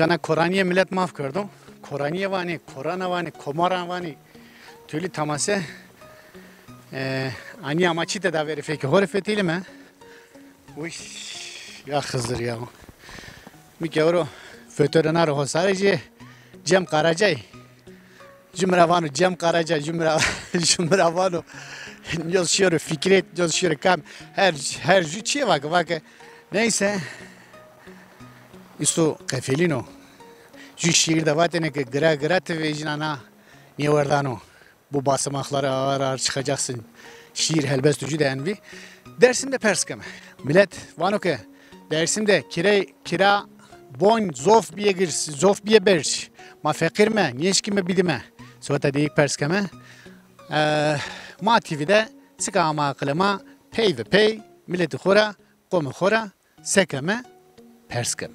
Tana Koraniye millet maf kırdım. Koraniye vani, Korana vani, Komara vani. Tüylü tamase. Ani amaçı da veri feki. Horfetiyle mi? Uy, ya Hızır ya. Mi kevro fötörünar ho sadece Cem Karacay. Cümravanu Cem Karacay Cümravanu. Yazışıyor Fikret yazışıyor kam her cüçe bak. Neyse. İsto kafelino. Cü şiirde vatene ki gra tevejinana niye vardano. Bu basamaklara ağır çıkacaksın. Şiir helbest ucu denvi. Dersimde perskeme. Millet vano ki dersimde kira bon zof biye gir zof biye berç. Ma fakir me niyeşkime bidime. Sota deyik perskeme. Ma TV'de sıkama akılıma pey ve pey milleti xora, qomu xora, sekeme, perskeme.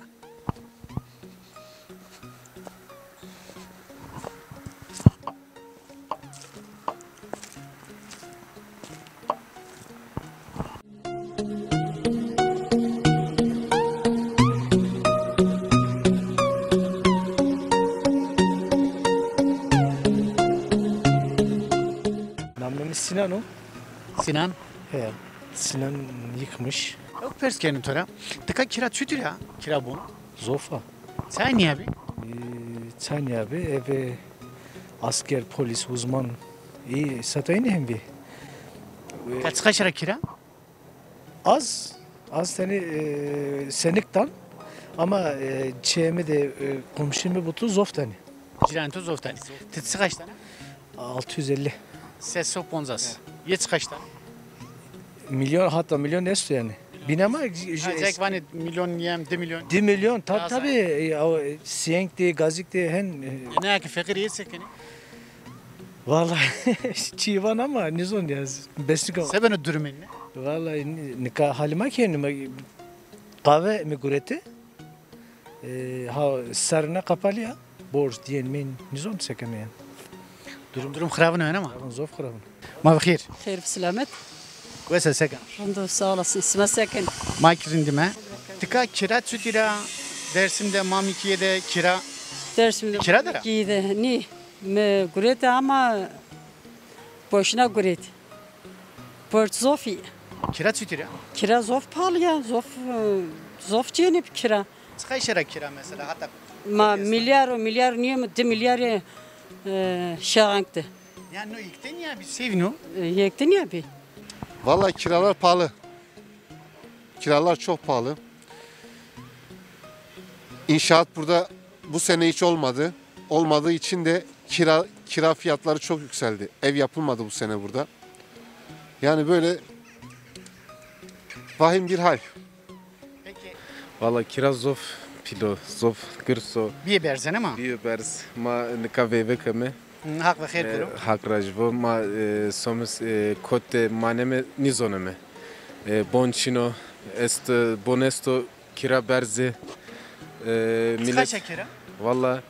Sinan o. Sinan? He. Sinan yıkmış. Yok perskenin tora. Tıka kira çütür ya. Kira bunu. Zofa. Sen niye abi? Sen abi eve asker, polis, uzman iyi satayın hem bir. Kaç lira kira? Az tane senektan ama çeyme de komşumu butu zoftani. Ciranto zoftani. Tıtsı kaç tane? 650. Sesso ponzas. Yet kaç tane? Milyon hatta milyon ne yani? Binama Acayip vani milyon yem, 2 milyon. 1 milyon tabi siyenkti, gazikti hen. Ne ki fakir yetsek yani? Vallahi çivan ama nizon ya. Beslik ama. Sebeni durumun ne? Vallahi nikah halima kendime kahve mi gureti? Ha sarına kapalı ya. Borç diyen min nizon sekemeyen. Durum xirabın öyle mi? Zof kırabın. Ma bxir. خير بسلامت Vese seken. الحمد لله sağ olasın isme Sekin. Ma kirindime. Tıka kira çütüra. Dersimde Mamikiye'de kira. Dersimde Kira da? giydi ni me gurete ama boşuna gurete. Port zofi Kira çütüra. kira zof pahalı ya zof cenip kira. Kaç lira kira mesela hatta? Ma milyar niye mi 2 milyar şahankte. Yani o ilkten ya bir sevin o. Yektin ya bir. Vallahi kiralar pahalı. Kiralar çok pahalı. İnşaat burada bu sene hiç olmadı. Olmadığı için de kira fiyatları çok yükseldi. Ev yapılmadı bu sene burada. Yani böyle vahim bir hal. Peki. Valla kiraz zof pilo, zof gırso, Bir berzen ama. biyobers, ma nikave vekame, Hak ve hayır kuru. hakrajvo, ma somes kote maneme nizoneme. Bonçino, est bonesto, kira berze, millet. Kaç kira? Valla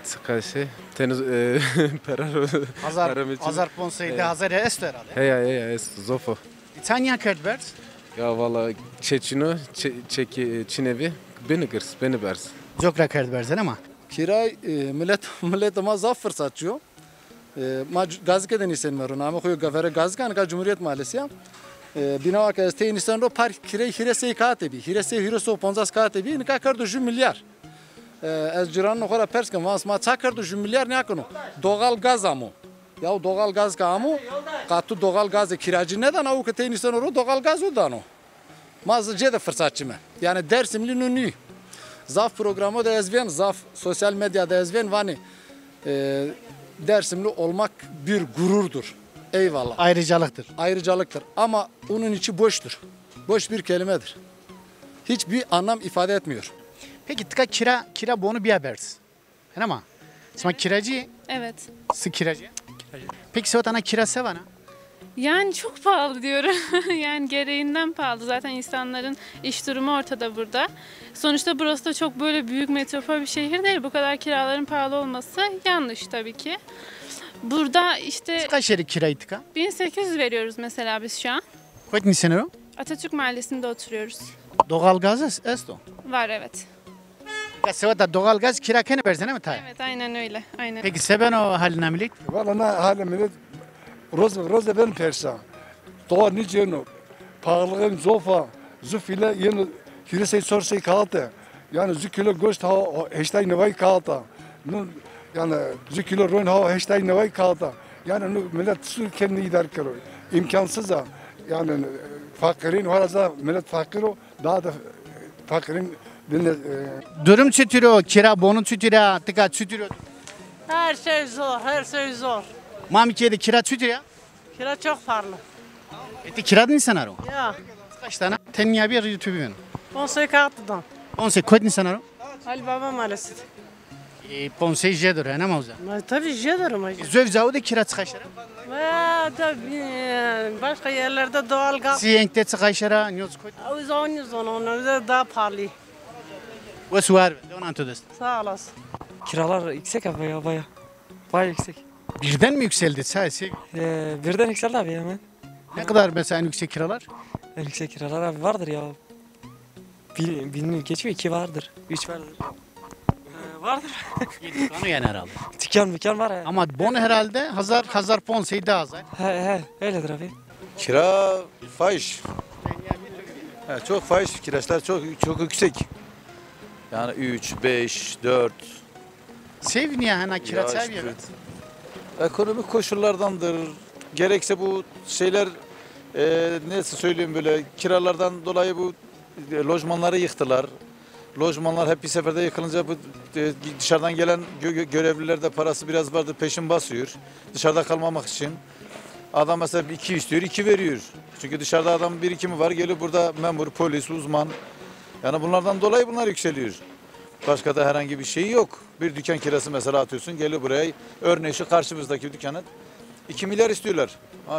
tıkaşı, teniz peraro. Azar ponsaydı Hazar esto herhalde. Heya est zofo. Sen niye kert bers? Ya valla çeçino, çinevi, beni bers. Zokra kert berzen ama. Kiray millet ama zaf fırsatçıyor. Ma gazike'den isen merun ama koyu gavere gazkan ka Cumhuriyet Mahallesi ya. Bina vaka esteyin isen ro par kiray hirese katebi. Hirese 50 katebi ne kadar 2 milyar. Ez ciran nokara persken vans ma çakar 2 milyar ne yakını. Doğal gaz amı. Ya doğal gaz ka amı. Katı doğal gaz kiracı neden avu keteyin isen ro doğal gaz o dano. Ma zece de fırsatçı mı? Yani Dersimli nünü. Zaf programı da yazven, zaf sosyal medyada yazven vani Dersimli olmak bir gururdur. Eyvallah. Ayrıcalıktır. Ayrıcalıktır ama onun içi boştur. Boş bir kelimedir. Hiçbir anlam ifade etmiyor. Peki tıka kira bonu bir habers. He ama. Sen kiracı, Evet. sık kiracı. Peki sen ana kira sevana? Yani çok pahalı diyorum. Yani gereğinden pahalı. Zaten insanların iş durumu ortada burada. Sonuçta burası da çok böyle büyük metropol bir şehir değil. Bu kadar kiraların pahalı olması yanlış tabii ki. Burada işte Kaç yeri kirayı tıka? 1800 veriyoruz mesela biz şu an. Kaç nisan o? Atatürk Mahallesi'nde oturuyoruz. Doğal gaz esto. Var evet. Sevada doğalgaz kira kene versene mi tay? Evet aynen öyle. Aynen. Peki seben o haline milik? Valla ne hali millet roz ben persa. Doğa ne ceno. Pahalığın zofa. Zufile yeni hirese sorse kaldı. Yani zükilo gost ha heştay nevay kaldı. Nun yani zükilo ron ha heştay nevay kaldı. Yani millet su kendini idare kırıyor. İmkansız da yani fakirin var millet fakir o daha da fakirin Durum çütürü, kira bonun çütürü, tıka çütürü. Her şey zor, her şey zor. Mamikiyede kira çütürü ya. Kira çok pahalı. Eti kira nisan aro. Ya, Kaç tane? Tenya bir YouTube'un. 10 kartıdan. 11 koyd nisan aro. Ali Baba maalesef. Ponse jedur ne mavza. Tabii jederim. Zöv zavude kira çıkaşara. Tabii başka yerlerde doğal gaz. Siyenkte çıkaşara nyoz koyd. Onu daha pahalı. Ve suar donan tudest. Sağ olasın. Kiralar yüksek abi ya baya. Baya yüksek. Birden mi yükseldi sayesi? Birden yükseldi abi hemen. Ne kadar mesela en yüksek kiralar? En yüksek kiralar abi vardır ya. Bin geçiyor 2 vardır. 3 vardır. Vardır. Onu yani herhalde. Dükkan var ya. Ama bon herhalde hazar ponseyi daha azar. He öyledir abi. Kira fahiş. Çok fahiş. Kiralar çok yüksek. Yani 3, 5, 4. Sev niye hani kira Ya seviyor? işte, ekonomik koşullardandır. Gerekse bu şeyler nasıl söyleyeyim böyle kiralardan dolayı bu lojmanları yıktılar. Lojmanlar hep bir seferde yıkılınca bu dışarıdan gelen görevliler de parası biraz vardır peşin basıyor. Dışarıda kalmamak için. Adam mesela 2 istiyor 2 veriyor. Çünkü dışarıda adam birikimi var geliyor burada memur, polis, uzman. Yani bunlardan dolayı bunlar yükseliyor. Başka da herhangi bir şey yok. Bir dükkan kirası mesela atıyorsun geliyor buraya. Örneğin şu karşımızdaki bir dükkanı 2 milyar istiyorlar.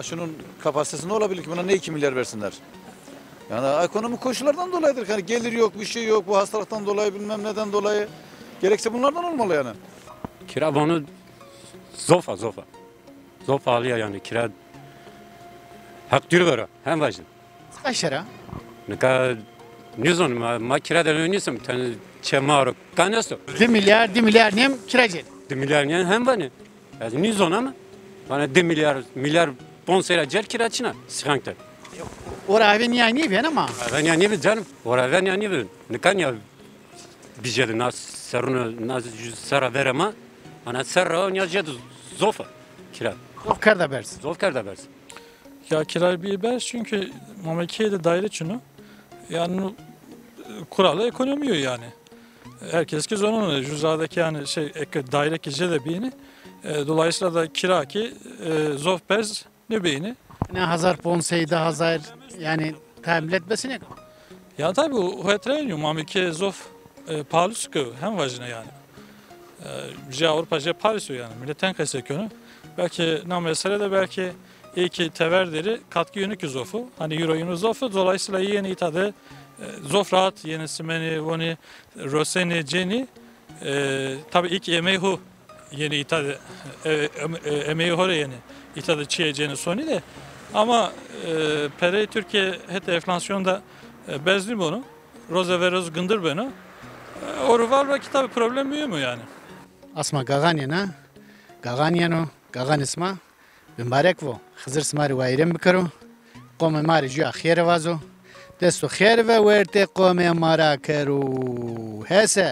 Şunun kapasitesi ne olabilir ki buna ne 2 milyar versinler? Yani ekonomik koşullardan dolayıdır. Yani gelir yok, bir şey yok. Bu hastalıktan dolayı bilmem neden dolayı. Gerekse bunlardan olmalı yani. Kira bonu zofa. Zofa alıyor yani kira. Hak dürüver hem vajın. Kaşara. Ne zaman ma kiradan oynuyorsam tane çemaro kanasto. 2 milyar nem kiracı. 2 milyar yani hem bana. Yani ne zaman ama bana 2 milyar ponsera cer kiraçına sıkıntı. Ora evin yani ben ama. Ben yani bir canım. Ora ben yani bir. Ne kan ya bijeli nas serunu nas sera verema. Ana sera on yazdı zofa kira. Zofkar da versin. Zofkar da versin. Ya kirayı bir ver çünkü Mamakiye'de daire şunu. Yani kuralı ekonomiyor yani. Herkes ki zonun cüzdadaki yani daire ki beyni. Dolayısıyla da kira ki zofpez ne beyni. Ne hazar ponseyi de hazar yani tahammül etmesine. Ya tabii o etreniyor Mamakiye zof pahalı sıkıyor hem vajına yani. Avrupa Paris yani milletten kaysakönü. Belki ne mesele de belki iyi ki teverderi katkı yönük zofu. Hani euro yönü zofu dolayısıyla yeni itadı zof rahat yeni simeni voni roseni ceni tabii ilk emeğu yeni itadı emeğu hore yeni itadı çiğ ceni soni de ama pere Türkiye hete enflasyonda bezli bunu roze ve roz gındır beni oru var belki tabii problem büyüyor mu yani? Asma Gaganyan Gaganyan Gagan isma mübarek vo Hızır smari vayrem bikaro قوم ماری جو خیر وازو دستو خیر و ورته قوم مارا کرو هسه